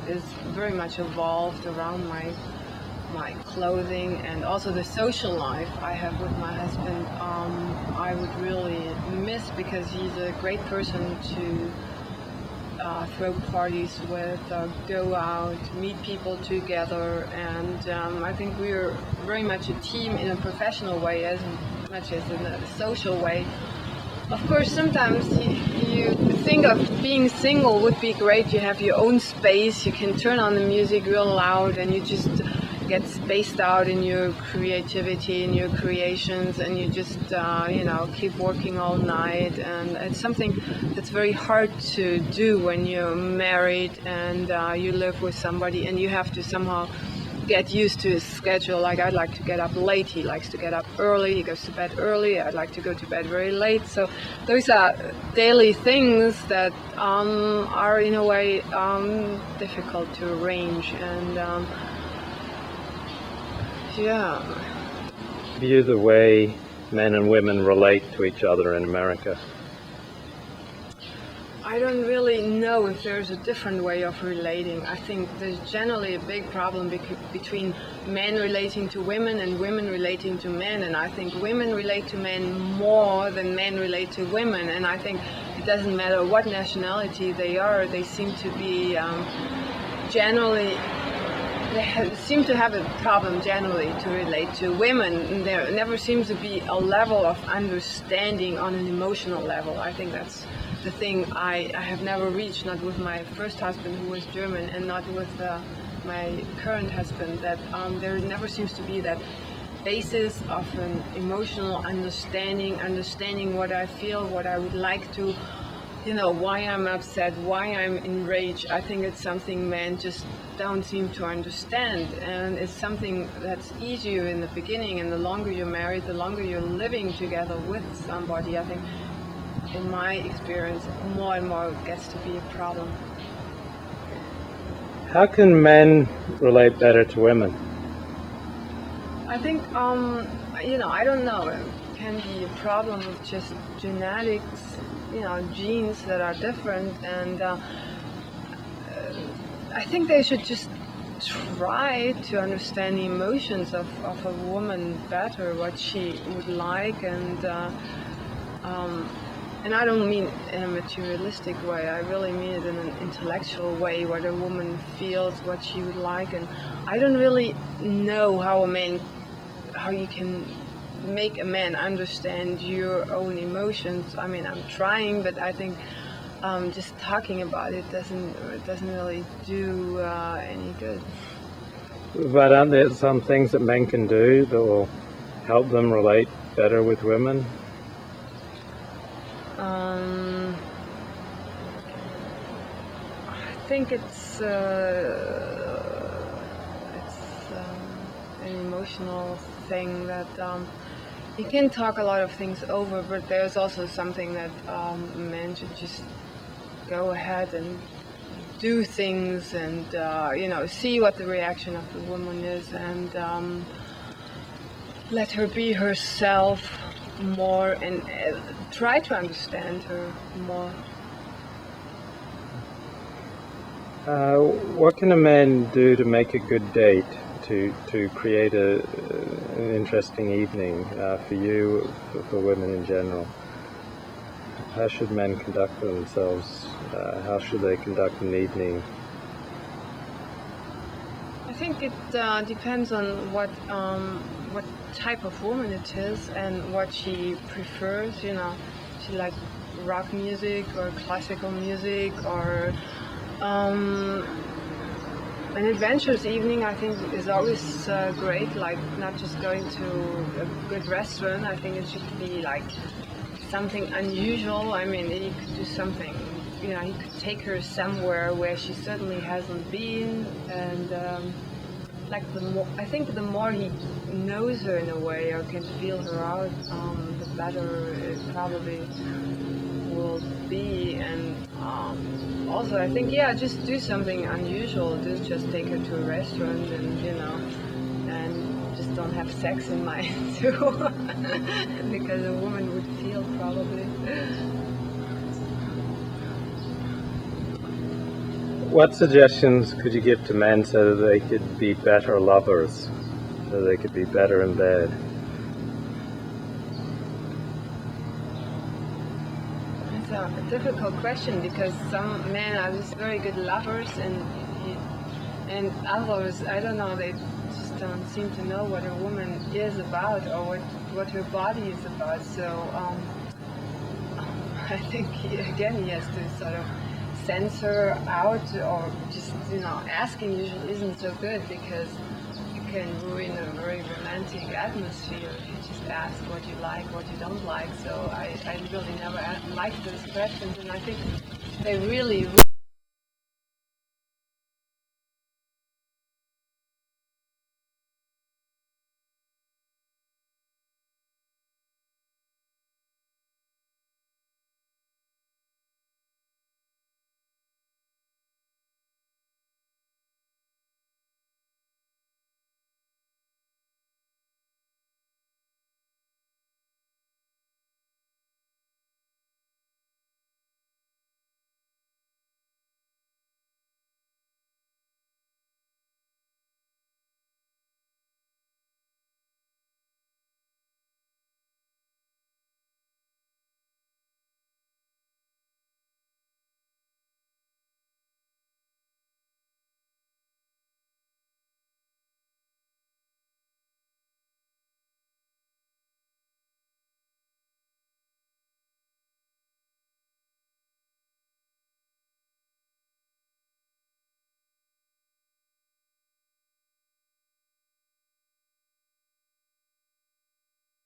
is very much evolved around my clothing and also the social life I have with my husband. I would really miss, because he's a great person to throw parties with, go out, meet people together, and I think we're very much a team in a professional way as much as in a social way. Of course, sometimes you think of being single would be great. You have your own space, you can turn on the music real loud, and you just get spaced out in your creativity, in your creations, and you just keep working all night. And it's something that's very hard to do when you're married and you live with somebody, and you have to somehow get used to his schedule. Like, I'd like to get up late, he likes to get up early, he goes to bed early, I'd like to go to bed very late. So those are daily things that are in a way difficult to arrange. And yeah. View the way men and women relate to each other in America? I don't really know if there's a different way of relating. I think there's generally a big problem between men relating to women and women relating to men, and I think women relate to men more than men relate to women, and I think it doesn't matter what nationality they are, they seem to be generally seem to have a problem generally to relate to women. There never seems to be a level of understanding on an emotional level. I think that's the thing I have never reached, not with my first husband who was German, and not with my current husband, that there never seems to be that basis of an emotional understanding what I feel, what I would like to, why I'm upset, why I'm enraged. I think it's something men just don't seem to understand, and it's something that's easier in the beginning, and the longer you're married, the longer you're living together with somebody, I think, in my experience, more and more gets to be a problem. How can men relate better to women? I think, I don't know, it can be a problem of just genetics, genes that are different, and I think they should just try to understand the emotions of a woman better, what she would like, and I don't mean in a materialistic way, I really mean it in an intellectual way, what a woman feels, what she would like. And I don't really know how you can make a man understand your own emotions. I mean, I'm trying, but I think just talking about it doesn't really do any good. But aren't there some things that men can do that will help them relate better with women? I think it's an emotional thing that you can talk a lot of things over, but there's also something that men should just go ahead and do things and see what the reaction of the woman is, and let her be herself more, and try to understand her more. What can a man do to make a good date, to create an interesting evening for you, for women in general? How should men conduct themselves? How should they conduct an evening? I think it depends on what type of woman it is and what she prefers. She likes rock music or classical music, or an adventurous evening, I think, is always great. Like, not just going to a good restaurant. I think it should be like something unusual. I mean, he could do something. He could take her somewhere where she certainly hasn't been, and I think the more he knows her in a way, or can feel her out, the better it probably will be. And also, I think, just do something unusual. Don't just take her to a restaurant and just don't have sex in mind too, because a woman would feel probably. What suggestions could you give to men so that they could be better lovers, so they could be better in bed? It's a difficult question because some men are just very good lovers and others, I don't know, they just don't seem to know what a woman is about or what her body is about. So I think he has to sort of censor out, or just, asking usually isn't so good because you can ruin a very romantic atmosphere if you just ask what you like, what you don't like. So I really never liked those questions, and I think they really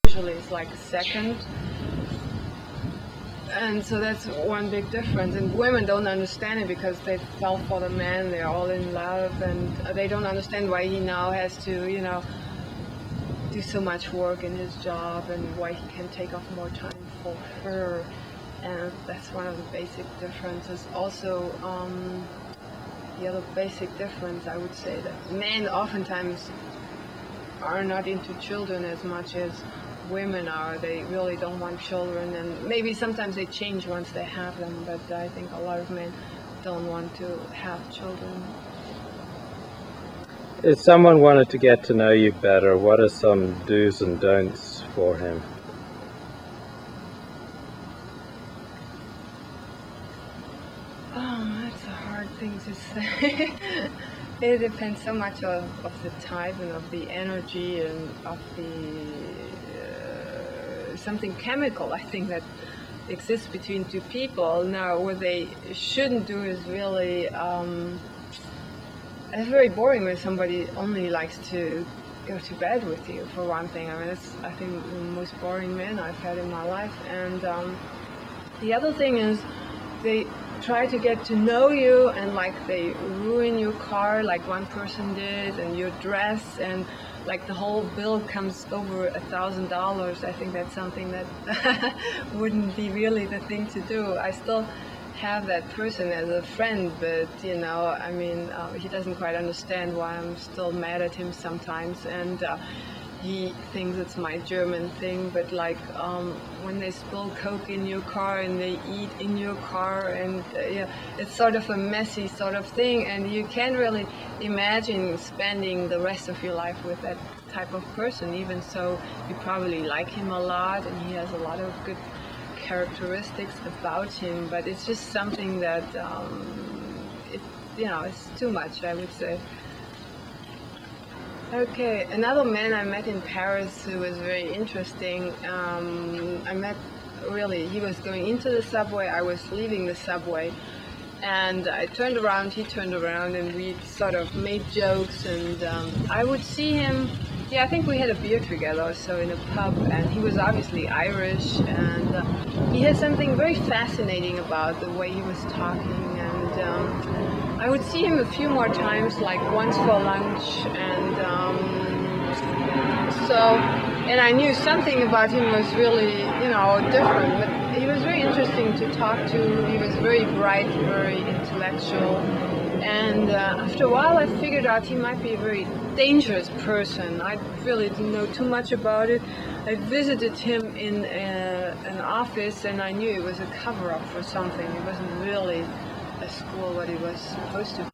usually is like second. And so that's one big difference. And women don't understand it because they fell for the man, they're all in love, and they don't understand why he now has to, do so much work in his job and why he can take off more time for her. And that's one of the basic differences. Also, the other basic difference, I would say, that men oftentimes are not into children as much as women are. They really don't want children, and maybe sometimes they change once they have them, but I think a lot of men don't want to have children. If someone wanted to get to know you better, what are some do's and don'ts for him? Oh, that's a hard thing to say. It depends so much of the type and of the energy and of the something chemical, I think, that exists between two people. Now, what they shouldn't do is really, it's very boring when somebody only likes to go to bed with you, for one thing. I mean, it's, I think, the most boring men I've had in my life. And the other thing is, they try to get to know you, and like they ruin your car like one person did, and your dress, and like the whole bill comes over $1,000. I think that's something that wouldn't be really the thing to do. I still have that person as a friend, but I mean, he doesn't quite understand why I'm still mad at him sometimes, and he thinks it's my German thing, but like when they spill Coke in your car and they eat in your car, and it's sort of a messy sort of thing, and you can't really imagine spending the rest of your life with that type of person. Even so, you probably like him a lot, and he has a lot of good characteristics about him, but it's just something that it's too much, I would say. Okay, another man I met in Paris who was very interesting. He was going into the subway, I was leaving the subway, and I turned around, he turned around, and we sort of made jokes, and I would see him, I think we had a beer together or so in a pub, and he was obviously Irish, and he had something very fascinating about the way he was talking, and I would see him a few more times, like once for lunch, and and I knew something about him was really, different, but he was very interesting to talk to. He was very bright, very intellectual, and after a while I figured out he might be a very dangerous person. I really didn't know too much about it. I visited him in an office, and I knew it was a cover-up for something. It wasn't really a school what he was supposed to